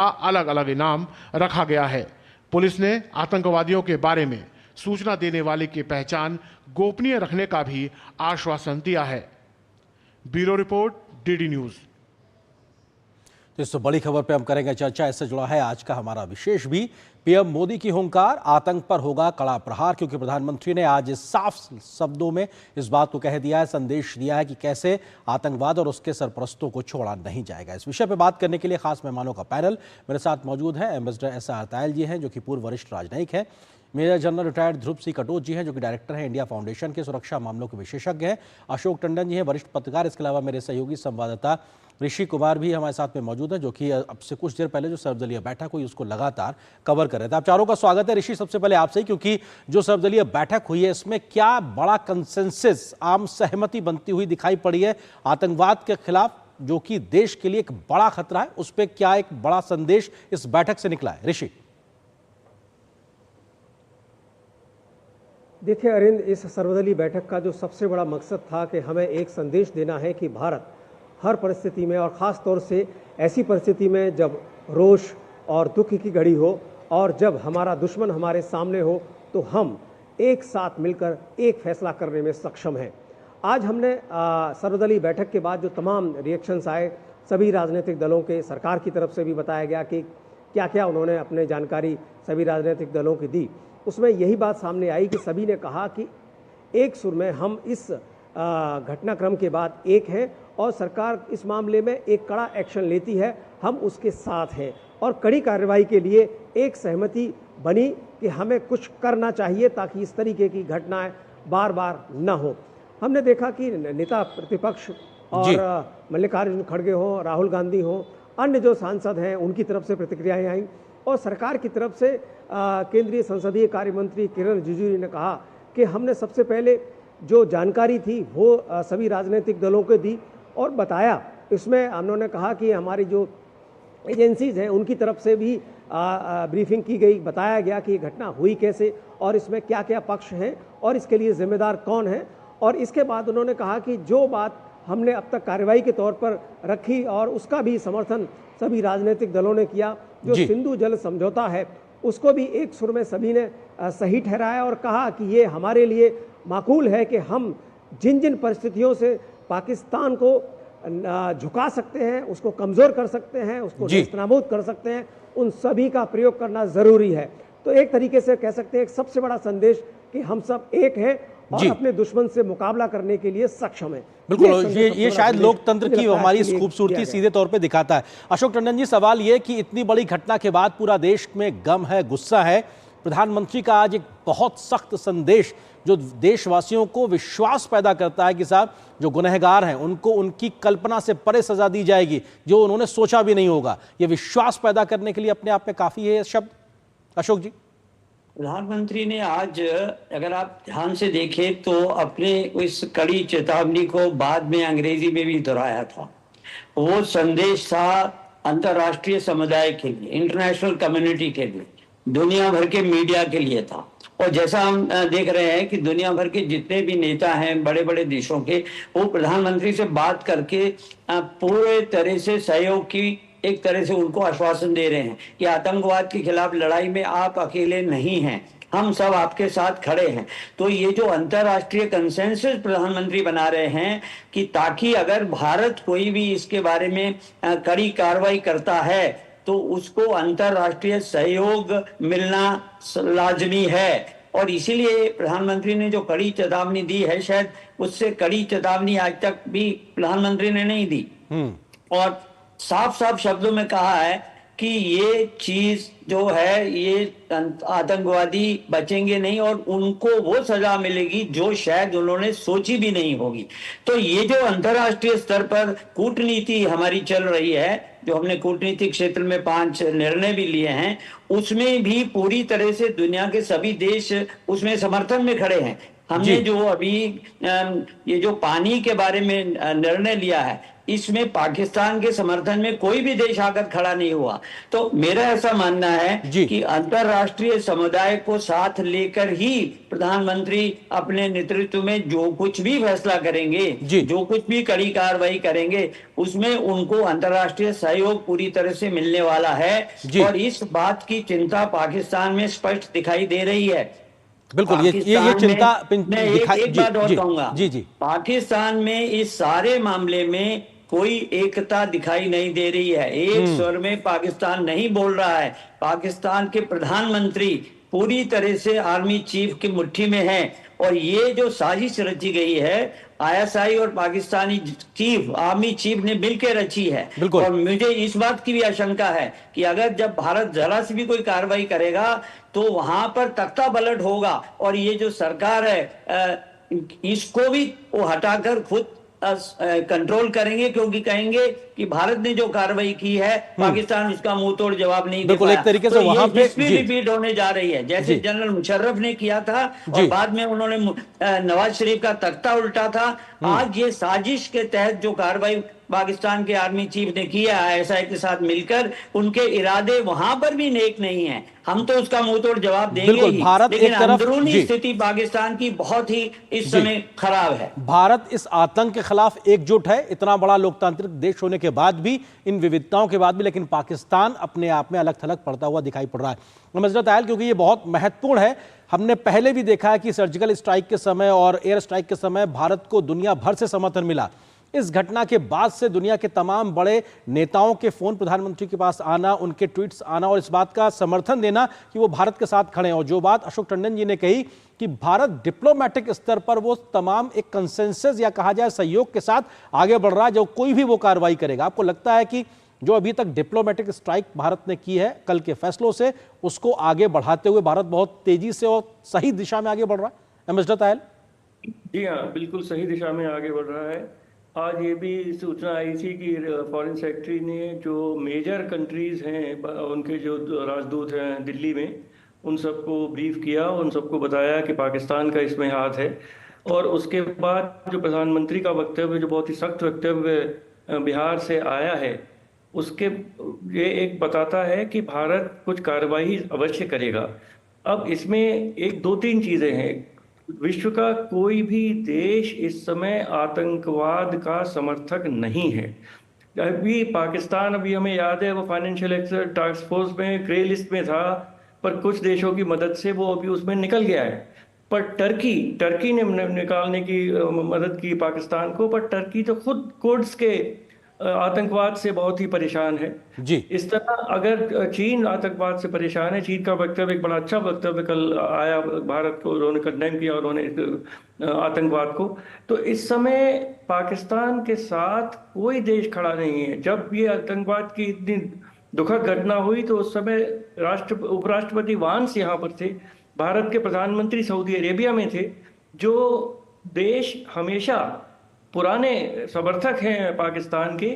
अलग अलग इनाम रखा गया है। पुलिस ने आतंकवादियों के बारे में सूचना देने वाले की पहचान गोपनीय रखने का भी आश्वासन दिया है। Bureau report, DD news. तो इस बड़ी खबर पे हम करेंगे चर्चा। इससे जुड़ा है आज का हमारा विशेष भी। पीएम मोदी की हुंकार, आतंक पर होगा कड़ा प्रहार, क्योंकि प्रधानमंत्री ने आज साफ शब्दों में इस बात को कह दिया है, संदेश दिया है कि कैसे आतंकवाद और उसके सरपरस्तों को छोड़ा नहीं जाएगा। इस विषय पे बात करने के लिए खास मेहमानों का पैनल मेरे साथ मौजूद है। एम्बेसडर SR तायल जी हैं, जो कि पूर्व वरिष्ठ राजनयिक हैं। मेजर जनरल रिटायर्ड ध्रुव सी कटोच जी हैं, जो कि डायरेक्टर हैं इंडिया फाउंडेशन के, सुरक्षा मामलों के विशेषज्ञ हैं। अशोक टंडन जी हैं, वरिष्ठ पत्रकार। इसके अलावा मेरे सहयोगी संवाददाता ऋषि कुमार भी हमारे साथ में मौजूद है, जो कि अब से कुछ देर पहले जो सर्वदलीय बैठक हुई उसको लगातार कवर कर रहे थे। आप चारों का स्वागत है। ऋषि, सबसे पहले आपसे ही, क्योंकि जो सर्वदलीय बैठक हुई है इसमें क्या बड़ा कंसेंसस, आम सहमति बनती हुई दिखाई पड़ी है आतंकवाद के खिलाफ, जो कि देश के लिए एक बड़ा खतरा है, उस पर क्या एक बड़ा संदेश इस बैठक से निकला है? ऋषि। देखिए अरिंद, इस सर्वदलीय बैठक का जो सबसे बड़ा मकसद था कि हमें एक संदेश देना है कि भारत हर परिस्थिति में, और ख़ास तौर से ऐसी परिस्थिति में जब रोष और दुख की घड़ी हो और जब हमारा दुश्मन हमारे सामने हो, तो हम एक साथ मिलकर एक फैसला करने में सक्षम हैं। आज हमने सर्वदलीय बैठक के बाद जो तमाम रिएक्शंस आए सभी राजनीतिक दलों के, सरकार की तरफ से भी बताया गया कि क्या क्या उन्होंने अपने जानकारी सभी राजनीतिक दलों की दी। उसमें यही बात सामने आई कि सभी ने कहा कि एक सुर में हम इस घटनाक्रम के बाद एक हैं और सरकार इस मामले में एक कड़ा एक्शन लेती है, हम उसके साथ हैं। और कड़ी कार्रवाई के लिए एक सहमति बनी कि हमें कुछ करना चाहिए ताकि इस तरीके की घटनाएं बार बार न हो। हमने देखा कि नेता प्रतिपक्ष और मल्लिकार्जुन खड़गे हों, राहुल गांधी हों, अन्य जो सांसद हैं, उनकी तरफ से प्रतिक्रियाएं आई और सरकार की तरफ से केंद्रीय संसदीय कार्य मंत्री किरण रिजिजू ने कहा कि हमने सबसे पहले जो जानकारी थी वो सभी राजनीतिक दलों को दी और बताया। इसमें उन्होंने कहा कि हमारी जो एजेंसीज हैं उनकी तरफ से भी ब्रीफिंग की गई, बताया गया कि ये घटना हुई कैसे और इसमें क्या क्या पक्ष हैं और इसके लिए जिम्मेदार कौन है। और इसके बाद उन्होंने कहा कि जो बात हमने अब तक कार्रवाई के तौर पर रखी और उसका भी समर्थन सभी राजनीतिक दलों ने किया, जो सिंधु जल समझौता है उसको भी एक सुर में सभी ने सही ठहराया और कहा कि ये हमारे लिए माकूल है कि हम जिन जिन परिस्थितियों से पाकिस्तान को झुका सकते हैं, उसको कमज़ोर कर सकते हैं, उसको नेस्तनाबूद कर सकते हैं, उन सभी का प्रयोग करना ज़रूरी है। तो एक तरीके से कह सकते हैं एक सबसे बड़ा संदेश कि हम सब एक हैं और अपने दुश्मन से मुकाबला करने के लिए सक्षम है। बिल्कुल, ये शायद लोकतंत्र की हमारी इस खूबसूरती सीधे तौर पे दिखाता है। अशोक टंडन जी, सवाल ये कि इतनी बड़ी घटना के बाद पूरा देश में गम है, गुस्सा है। प्रधानमंत्री का आज एक बहुत सख्त संदेश जो देशवासियों को विश्वास पैदा करता है कि साहब जो गुनहगार हैं उनको उनकी कल्पना से परे सजा दी जाएगी, जो उन्होंने सोचा भी नहीं होगा। ये विश्वास पैदा करने के लिए अपने आप में काफी है शब्द। अशोक जी। प्रधानमंत्री ने आज, अगर आप ध्यान से देखें तो अपने इस कड़ी चेतावनी को बाद में अंग्रेजी में भी दोहराया था। वो संदेश था अंतर्राष्ट्रीय समुदाय के लिए, इंटरनेशनल कम्युनिटी के लिए, दुनिया भर के मीडिया के लिए था। और जैसा हम देख रहे हैं कि दुनिया भर के जितने भी नेता हैं बड़े बड़े देशों के, वो प्रधानमंत्री से बात करके पूरे तरह से सहयोग की एक तरह से उनको आश्वासन दे रहे हैं कि आतंकवाद के खिलाफ लड़ाई में आप अकेले नहीं हैं, हम सब आपके साथ खड़े हैं। तो ये जो अंतर्राष्ट्रीय कंसेंसस प्रधानमंत्री बना रहे हैं कि ताकि अगर भारत कोई भी इसके बारे में कड़ी कार्रवाई करता है तो उसको अंतर्राष्ट्रीय सहयोग मिलना लाजमी है। और इसीलिए प्रधानमंत्री ने जो कड़ी चेतावनी दी है, शायद उससे कड़ी चेतावनी आज तक भी प्रधानमंत्री ने नहीं दी। और साफ साफ शब्दों में कहा है कि ये चीज जो है, ये आतंकवादी बचेंगे नहीं और उनको वो सजा मिलेगी जो शायद उन्होंने सोची भी नहीं होगी। तो ये जो अंतर्राष्ट्रीय स्तर पर कूटनीति हमारी चल रही है, जो हमने कूटनीतिक क्षेत्र में 5 निर्णय भी लिए हैं, उसमें भी पूरी तरह से दुनिया के सभी देश उसमें समर्थन में खड़े हैं। हमने जो अभी ये जो पानी के बारे में निर्णय लिया है, इसमें पाकिस्तान के समर्थन में कोई भी देश आकर खड़ा नहीं हुआ। तो मेरा ऐसा मानना है जी। कि अंतर्राष्ट्रीय समुदाय को साथ लेकर ही प्रधानमंत्री अपने नेतृत्व में जो कुछ भी फैसला करेंगे, जी। जो कुछ भी कड़ी कार्रवाई करेंगे, उसमें उनको अंतर्राष्ट्रीय सहयोग पूरी तरह से मिलने वाला है। जी। और इस बात की चिंता पाकिस्तान में स्पष्ट दिखाई दे रही है। बिल्कुल, ये चिंता मैं एक बात और कहूंगा, जी जी। पाकिस्तान में इस सारे मामले में कोई एकता दिखाई नहीं दे रही है। एक स्वर में पाकिस्तान नहीं बोल रहा है। पाकिस्तान के प्रधानमंत्री पूरी तरह से आर्मी चीफ की मुट्ठी में है। और ये जो साजिश रची गई है, आईएसआई और पाकिस्तानी चीफ, आर्मी चीफ ने मिलकर रची है। और मुझे इस बात की भी आशंका है कि अगर जब भारत जरा सी भी कोई कार्रवाई करेगा तो वहां पर तख्ता पलट होगा। और ये जो सरकार है इसको भी वो हटाकर खुद कंट्रोल करेंगे, क्योंकि कहेंगे कि भारत ने जो कार्रवाई की है पाकिस्तान उसका मुंह तोड़ जवाब नहीं दे पाया। एक तरीके से तो वहां पे रिपीट होने जा रही है, जैसे जनरल मुशर्रफ ने किया था और बाद में उन्होंने नवाज शरीफ का तख्ता उल्टा था। आज ये साजिश के तहत जो कार्रवाई पाकिस्तान के आर्मी चीफ ने किया है आईएसआई के साथ मिलकर, उनके इरादे वहां पर भी नेक नहीं है। हम तो उसका मुंह तोड़ जवाब देंगे ही, लेकिन अंदरूनी स्थिति पाकिस्तान की बहुत ही इस समय खराब है। भारत इस आतंक के खिलाफ एकजुट है, इतना बड़ा लोकतांत्रिक देश होने के बाद भी, इन विविधताओं के बाद भी, लेकिन पाकिस्तान अपने आप में अलग थलग पड़ता हुआ दिखाई पड़ रहा है। मजरत आयल, क्योंकि ये बहुत महत्वपूर्ण है। हमने पहले भी देखा है कि सर्जिकल स्ट्राइक के समय और एयर स्ट्राइक के समय भारत को दुनिया भर से समर्थन मिला। इस घटना के बाद से दुनिया के तमाम बड़े नेताओं के फोन प्रधानमंत्री के पास आना, उनके ट्वीट्स आना और इस बात का समर्थन देना कि वो भारत के साथ खड़े हैं। और जो बात अशोक टंडन जी ने कही कि भारत डिप्लोमेटिक स्तर पर वो तमाम एक कंसेंसस या कहा जाए सहयोग के साथ आगे बढ़ रहा है, जो कोई भी वो कार्रवाई करेगा। आपको लगता है कि जो अभी तक डिप्लोमेटिक स्ट्राइक भारत ने की है कल के फैसलों से, उसको आगे बढ़ाते हुए भारत बहुत तेजी से और सही दिशा में आगे बढ़ रहा है? एमएसडा तायल? जी हाँ, बिल्कुल सही दिशा में आगे बढ़ रहा है। आज ये भी सूचना आई थी कि फॉरेन सेक्रेटरी ने जो मेजर कंट्रीज हैं, उनके जो राजदूत हैं दिल्ली में, उन सबको ब्रीफ किया, उन सबको बताया कि पाकिस्तान का इसमें हाथ है। और उसके बाद जो प्रधानमंत्री का वक्तव्य, जो बहुत ही सख्त वक्तव्य बिहार से आया है, उसके ये एक बताता है कि भारत कुछ कार्रवाई अवश्य करेगा। अब इसमें एक दो तीन चीज़ें हैं। विश्व का कोई भी देश इस समय आतंकवाद का समर्थक नहीं है। अभी पाकिस्तान, अभी हमें याद है, वो फाइनेंशियल एक्शन टास्क फोर्स में ग्रे लिस्ट में था, पर कुछ देशों की मदद से वो अभी उसमें निकल गया है। पर टर्की ने निकालने की मदद की पाकिस्तान को, पर टर्की तो खुद कुर्द्स के आतंकवाद से बहुत ही परेशान है जी। इस तरह अगर चीन आतंकवाद से परेशान है, चीन का वक्तव्य, एक बड़ा अच्छा वक्तव्य कल आया, भारत को उन्होंने कंडेम किया और उन्होंने आतंकवाद को। तो इस समय पाकिस्तान के साथ कोई देश खड़ा नहीं है। जब ये आतंकवाद की इतनी दुखद घटना हुई तो उस समय उपराष्ट्रपति वांस यहाँ पर थे, भारत के प्रधानमंत्री सऊदी अरेबिया में थे, जो देश हमेशा पुराने समर्थक हैं पाकिस्तान के,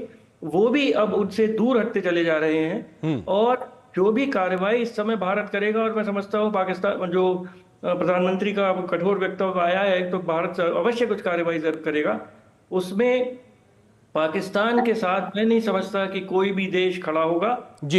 वो भी अब उनसे दूर हटते चले जा रहे हैं। और जो भी कार्रवाई इस समय भारत करेगा, और मैं समझता हूँ पाकिस्तान जो प्रधानमंत्री का कठोर वक्तव्य आया है, तो भारत अवश्य कुछ कार्रवाई जरूर करेगा। उसमें पाकिस्तान के साथ मैं नहीं समझता कि कोई भी देश खड़ा होगा,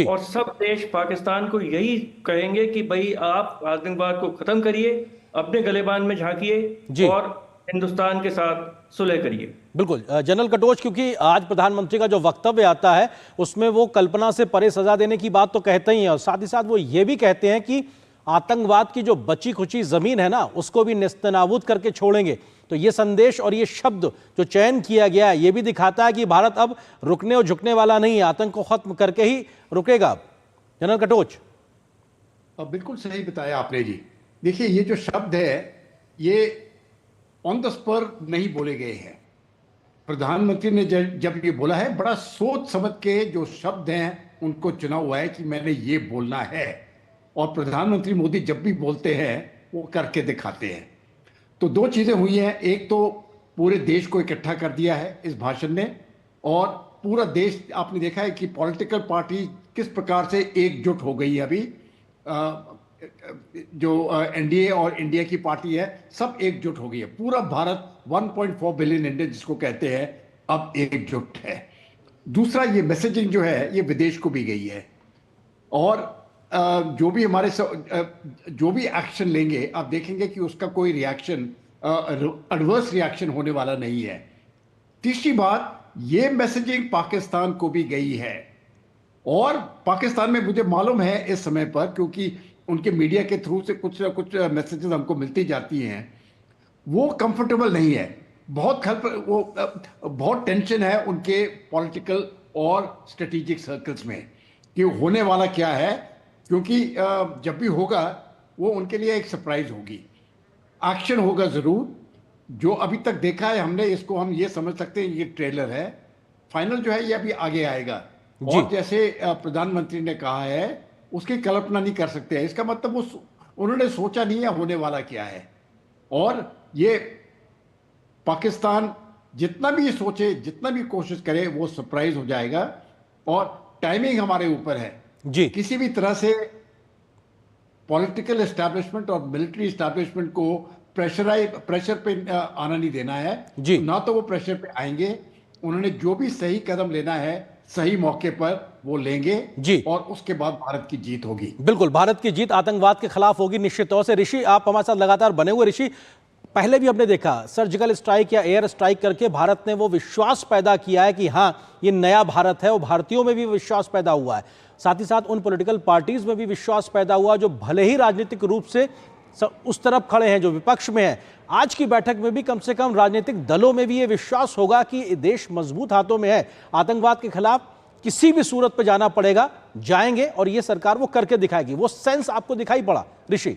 और सब देश पाकिस्तान को यही कहेंगे कि भाई आप आतंकवाद को खत्म करिए, अपने गलेबान में झांकिए और हिंदुस्तान के साथ सुलह करिए। बिल्कुल जनरल कटोच, क्योंकि आज प्रधानमंत्री का जो वक्तव्य आता है उसमें वो कल्पना से परे सजा देने की बात तो कहते ही हैं, और साथ ही साथ वो ये भी कहते हैं कि आतंकवाद की जो बची खुची जमीन है ना, उसको भी नेस्तनाबूद करके छोड़ेंगे। तो ये संदेश और ये शब्द जो चयन किया गया है, ये भी दिखाता है कि भारत अब रुकने और झुकने वाला नहीं है, आतंक को खत्म करके ही रुकेगा। जनरल कटोच? बिल्कुल सही बताया आपने जी। देखिए, ये जो शब्द है ये ऑन द स्पर नहीं बोले गए हैं। प्रधानमंत्री ने जब ये बोला है, बड़ा सोच समझ के जो शब्द हैं उनको चुना हुआ है कि मैंने ये बोलना है। और प्रधानमंत्री मोदी जब भी बोलते हैं वो करके दिखाते हैं। तो दो चीज़ें हुई हैं, एक तो पूरे देश को इकट्ठा कर दिया है इस भाषण ने, और पूरा देश, आपने देखा है कि पॉलिटिकल पार्टी किस प्रकार से एकजुट हो गई है। अभी जो एनडीए और इंडिया की पार्टी है, सब एकजुट हो गई है। पूरा भारत 1.4 बिलियन इंडियन जिसको कहते हैं, अब एकजुट है। दूसरा, ये मैसेजिंग जो है ये विदेश को भी गई है, और जो भी हमारे जो भी एक्शन लेंगे आप देखेंगे कि उसका कोई रिएक्शन, एडवर्स रिएक्शन होने वाला नहीं है। तीसरी बात, ये मैसेजिंग पाकिस्तान को भी गई है, और पाकिस्तान में मुझे मालूम है इस समय पर, क्योंकि उनके मीडिया के थ्रू से कुछ ना कुछ मैसेजेस हमको मिलती जाती हैं, वो कंफर्टेबल नहीं है। बहुत टेंशन है उनके पॉलिटिकल और स्ट्रेटेजिक सर्कल्स में कि होने वाला क्या है, क्योंकि जब भी होगा वो उनके लिए एक सरप्राइज होगी। एक्शन होगा ज़रूर। जो अभी तक देखा है हमने, इसको हम ये समझ सकते हैं ये ट्रेलर है, फाइनल जो है ये अभी आगे आएगा। और जैसे प्रधानमंत्री ने कहा है उसकी कल्पना नहीं कर सकते हैं, इसका मतलब वो उन्होंने सोचा नहीं है होने वाला क्या है। और ये पाकिस्तान जितना भी ये सोचे, जितना भी कोशिश करे, वो सरप्राइज हो जाएगा। और टाइमिंग हमारे ऊपर है जी। किसी भी तरह से पॉलिटिकल एस्टैब्लिशमेंट और मिलिट्री एस्टैब्लिशमेंट को प्रेशर पे आना नहीं देना है जी। ना तो वो प्रेशर पे आएंगे। उन्होंने जो भी सही कदम लेना है सही मौके पर वो लेंगे जी। और उसके बाद भारत की जीत होगी। बिल्कुल, भारत की जीत आतंकवाद के खिलाफ होगी निश्चित तौर से। ऋषि, आप हमारे साथ लगातार बने हुए। ऋषि, पहले भी हमने देखा सर्जिकल स्ट्राइक या एयर स्ट्राइक करके भारत ने वो विश्वास पैदा किया है कि हाँ ये नया भारत है, और भारतीयों में भी विश्वास पैदा हुआ है। साथ ही साथ उन पॉलिटिकल पार्टीज में भी विश्वास पैदा हुआ जो भले ही राजनीतिक रूप से उस तरफ खड़े हैं, जो विपक्ष में है। आज की बैठक में भी कम से कम राजनीतिक दलों में भी ये विश्वास होगा कि देश मजबूत हाथों में है, आतंकवाद के खिलाफ किसी भी सूरत पर जाना पड़ेगा, जाएंगे, और ये सरकार वो करके दिखाएगी। वो सेंस आपको दिखाई पड़ा ऋषि?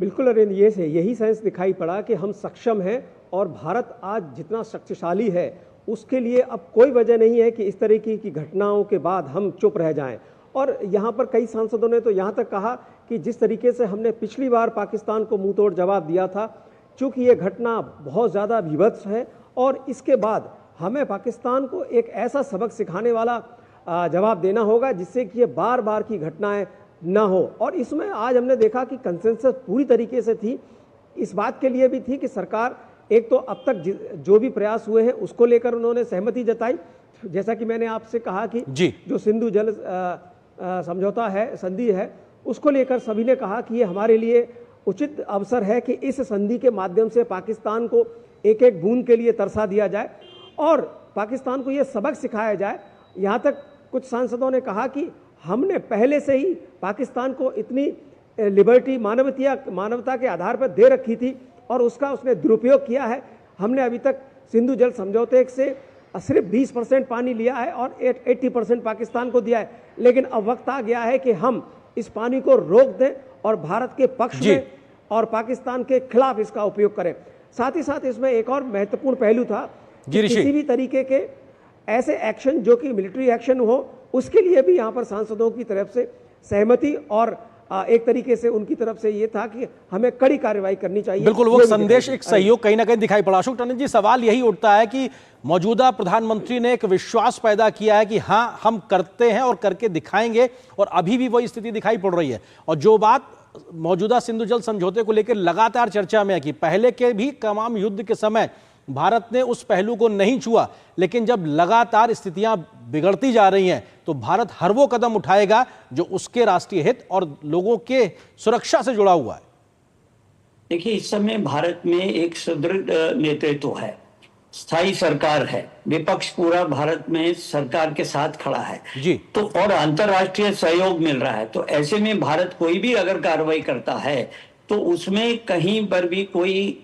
बिल्कुल अरविंद, ये से यही सेंस दिखाई पड़ा कि हम सक्षम हैं, और भारत आज जितना शक्तिशाली है उसके लिए अब कोई वजह नहीं है कि इस तरीके की घटनाओं के बाद हम चुप रह जाएं। और यहाँ पर कई सांसदों ने तो यहाँ तक कहा कि जिस तरीके से हमने पिछली बार पाकिस्तान को मुंहतोड़ जवाब दिया था, चूँकि ये घटना बहुत ज़्यादा विभत्स है और इसके बाद हमें पाकिस्तान को एक ऐसा सबक सिखाने वाला जवाब देना होगा जिससे कि ये बार बार की घटनाएं ना हो। और इसमें आज हमने देखा कि कंसेंसस पूरी तरीके से थी, इस बात के लिए भी थी कि सरकार एक तो अब तक जो भी प्रयास हुए हैं उसको लेकर उन्होंने सहमति जताई। जैसा कि मैंने आपसे कहा कि जो सिंधु जल समझौता है, संधि है, उसको लेकर सभी ने कहा कि ये हमारे लिए उचित अवसर है कि इस संधि के माध्यम से पाकिस्तान को एक एक बूंद के लिए तरसा दिया जाए और पाकिस्तान को ये सबक सिखाया जाए। यहाँ तक कुछ सांसदों ने कहा कि हमने पहले से ही पाकिस्तान को इतनी लिबर्टी, मानवता के आधार पर दे रखी थी और उसका उसने दुरुपयोग किया है। हमने अभी तक सिंधु जल समझौते से सिर्फ 20% पानी लिया है और 80% पाकिस्तान को दिया है, लेकिन अब वक्त आ गया है कि हम इस पानी को रोक दें और भारत के पक्ष में और पाकिस्तान के खिलाफ इसका उपयोग करें। साथ ही साथ इसमें एक और महत्वपूर्ण पहलू था कि किसी भी तरीके के ऐसे एक्शन जो कि मिलिट्री एक्शन हो, उसके लिए भी यहाँ पर सांसदों की तरफ से सहमति और एक तरीके से उनकी तरफ से ये था कि हमें कड़ी कार्रवाई करनी चाहिए। बिल्कुल, वो संदेश, एक सहयोग कहीं ना कहीं दिखाई पड़ा। अशोक टंडन जी, सवाल यही उठता है कि मौजूदा प्रधानमंत्री ने एक विश्वास पैदा किया है कि हाँ हम करते हैं और करके दिखाएंगे, और अभी भी वही स्थिति दिखाई पड़ रही है। और जो बात मौजूदा सिंधु जल समझौते को लेकर लगातार चर्चा में है कि पहले के भी तमाम युद्ध के समय भारत ने उस पहलू को नहीं छुआ, लेकिन जब लगातार स्थितियां बिगड़ती जा रही हैं तो भारत हर वो कदम उठाएगा जो उसके राष्ट्रीय हित और लोगों के सुरक्षा से जुड़ा हुआ है। देखिए, इस समय भारत में एक सुदृढ़ नेतृत्व है, स्थायी सरकार है, विपक्ष पूरा भारत में सरकार के साथ खड़ा है जी, तो और अंतर्राष्ट्रीय सहयोग मिल रहा है। तो ऐसे में भारत कोई भी अगर कार्रवाई करता है तो उसमें कहीं पर भी कोई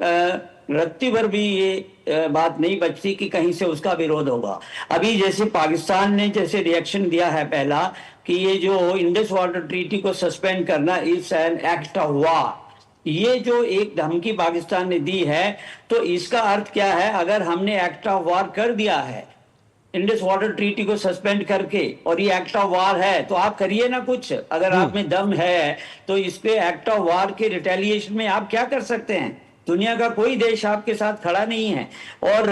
रत्ती भर भी ये बात नहीं बचती कि कहीं से उसका विरोध होगा। अभी जैसे पाकिस्तान ने जैसे रिएक्शन दिया है पहला कि ये जो इंडस वाटर ट्रीटी को सस्पेंड करना is an act of war, ये जो एक धमकी पाकिस्तान ने दी है, तो इसका अर्थ क्या है? अगर हमने एक्ट ऑफ वॉर कर दिया है इंडस वाटर ट्रीटी को सस्पेंड करके और ये एक्ट ऑफ वॉर है, तो आप करिए ना कुछ। अगर आप में दम है तो इस पे एक्ट ऑफ वॉर के रिटेलिएशन में आप क्या कर सकते हैं? दुनिया का कोई देश आपके साथ खड़ा नहीं है और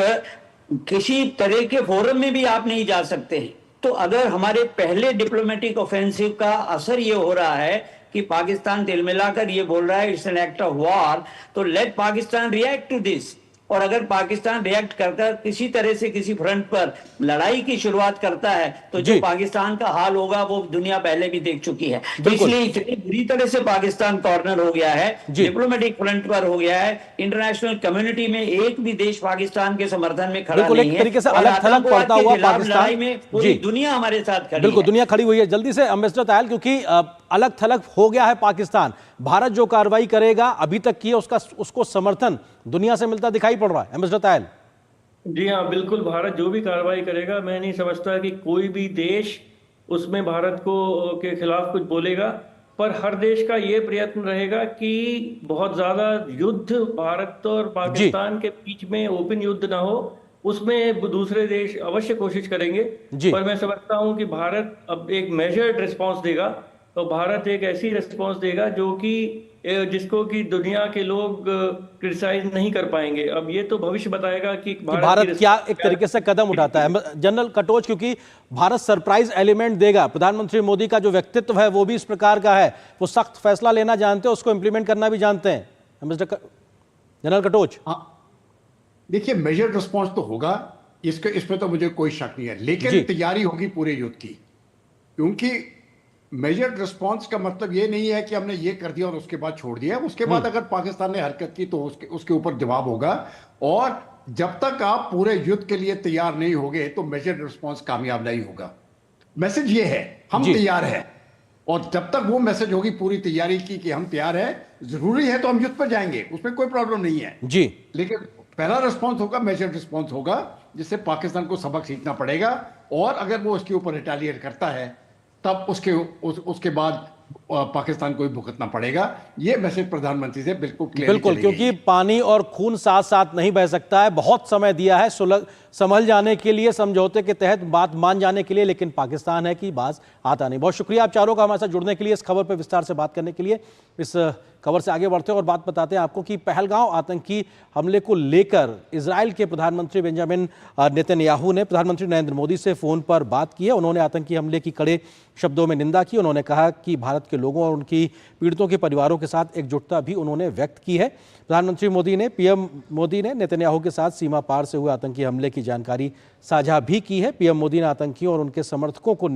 किसी तरह के फोरम में भी आप नहीं जा सकते हैं। तो अगर हमारे पहले डिप्लोमेटिक ऑफेंसिव का असर ये हो रहा है कि पाकिस्तान दिल मिलाकर ये बोल रहा है it's an act of war, तो let Pakistan react to this. और अगर पाकिस्तान रिएक्ट कर किसी तरह से किसी फ्रंट पर लड़ाई की शुरुआत करता है तो जो जी। पाकिस्तान का हाल होगा वो दुनिया पहले भी देख चुकी है। तो बिल्कुल। इसलिए इतनी बुरी तरह से पाकिस्तान कॉर्नर हो गया है, जी। डिप्लोमेटिक फ्रंट पर हो गया है, इंटरनेशनल कम्युनिटी में एक भी देश पाकिस्तान के समर्थन में खड़ा बिल्कुल, नहीं एक है। तरीके से और अलग थलग आतंकवाद पड़ता के हुआ खिलाफ पाकिस्तान। लड़ाई में पूरी जी। दुनिया हमारे साथ खड़ी बिल्कुल, है। दुनिया खड़ी हुई है। जल्दी से एम्बेसडर तायल, क्योंकि अलग थलग हो गया है पाकिस्तान, भारत जो कार्रवाई करेगा अभी तक की है उसको समर्थन दुनिया से मिलता दिखाई पड़ रहा है। एम्बेसडर तायल। जी हाँ, बिल्कुल। भारत जो भी कार्रवाई करेगा, मैं नहीं समझता कि कोई भी देश उसमें भारत को के खिलाफ कुछ बोलेगा, पर हर देश का ये प्रयत्न रहेगा कि बहुत ज्यादा युद्ध भारत और पाकिस्तान के बीच में ओपन युद्ध ना हो, उसमें दूसरे देश अवश्य कोशिश करेंगे। जी। पर मैं समझता हूं कि भारत अब एक मेजर्ड रिस्पांस देगा, तो भारत एक ऐसी रिस्पांस देगा जो कि जिसको कि दुनिया के लोग क्रिटिसाइज नहीं कर पाएंगे। अब ये तो भविष्य बताएगा कि भारत क्या एक तरीके से कदम उठाता है। जनरल कटोच, क्योंकि भारत सरप्राइज एलिमेंट देगा, प्रधानमंत्री मोदी का जो व्यक्तित्व है वो भी इस प्रकार का है, वो सख्त फैसला लेना जानते हैं, उसको इंप्लीमेंट करना भी जानते हैं। जनरल कटोच। हाँ, देखिए, मेजर रिस्पॉन्स तो होगा, इसमें तो मुझे कोई शक नहीं है, जी। लेकिन तैयारी होगी पूरे युद्ध की। क्योंकि मेजर रिस्पॉन्स का मतलब ये नहीं है कि हमने ये कर दिया और उसके बाद छोड़ दिया। उसके बाद अगर पाकिस्तान ने हरकत की तो उसके ऊपर जवाब होगा। और जब तक आप पूरे युद्ध के लिए तैयार नहीं होगे तो मेजर रिस्पॉन्स कामयाब नहीं होगा। मैसेज ये है, हम जी। तैयार हैं, और जब तक वो मैसेज होगी पूरी तैयारी की कि हम तैयार हैं, जरूरी है तो हम युद्ध पर जाएंगे, उसमें कोई प्रॉब्लम नहीं है। जी। लेकिन पहला रिस्पॉन्स होगा, मेजर रिस्पॉन्स होगा, जिससे पाकिस्तान को सबक सीखना पड़ेगा। और अगर वो उसके ऊपर रिटेलिएट करता है तब उसके बाद पाकिस्तान को भी भुगतना पड़ेगा। ये मैसेज प्रधानमंत्री से बिल्कुल क्योंकि पानी और खून साथ साथ नहीं बह सकता है। बहुत समय दिया है संभल जाने के लिए, समझौते के तहत बात मान जाने के लिए, लेकिन पाकिस्तान है कि बाज आता नहीं। बहुत शुक्रिया आप चारों का हमारे साथ जुड़ने के लिए, इस खबर पर विस्तार से बात करने के लिए। इस खबर से आगे बढ़ते हैं और बात बताते हैं आपको कि पहलगांव आतंकी हमले को लेकर इजराइल के प्रधानमंत्री बेंजामिन नेतन्याहू ने प्रधानमंत्री नरेंद्र मोदी से फोन पर बात की है। उन्होंने आतंकी हमले की कड़े शब्दों में निंदा की। उन्होंने कहा कि भारत के लोगों और उनकी पीड़ितों के परिवारों के साथ एकजुटता भी उन्होंने व्यक्त की है। प्रधानमंत्री पीएम मोदी ने नेतन्याहू के साथ सीमा पार से हुए आतंकी हमले की जानकारी साझा भी की है। पीएम मोदी ने आतंकियों और उनके समर्थकों को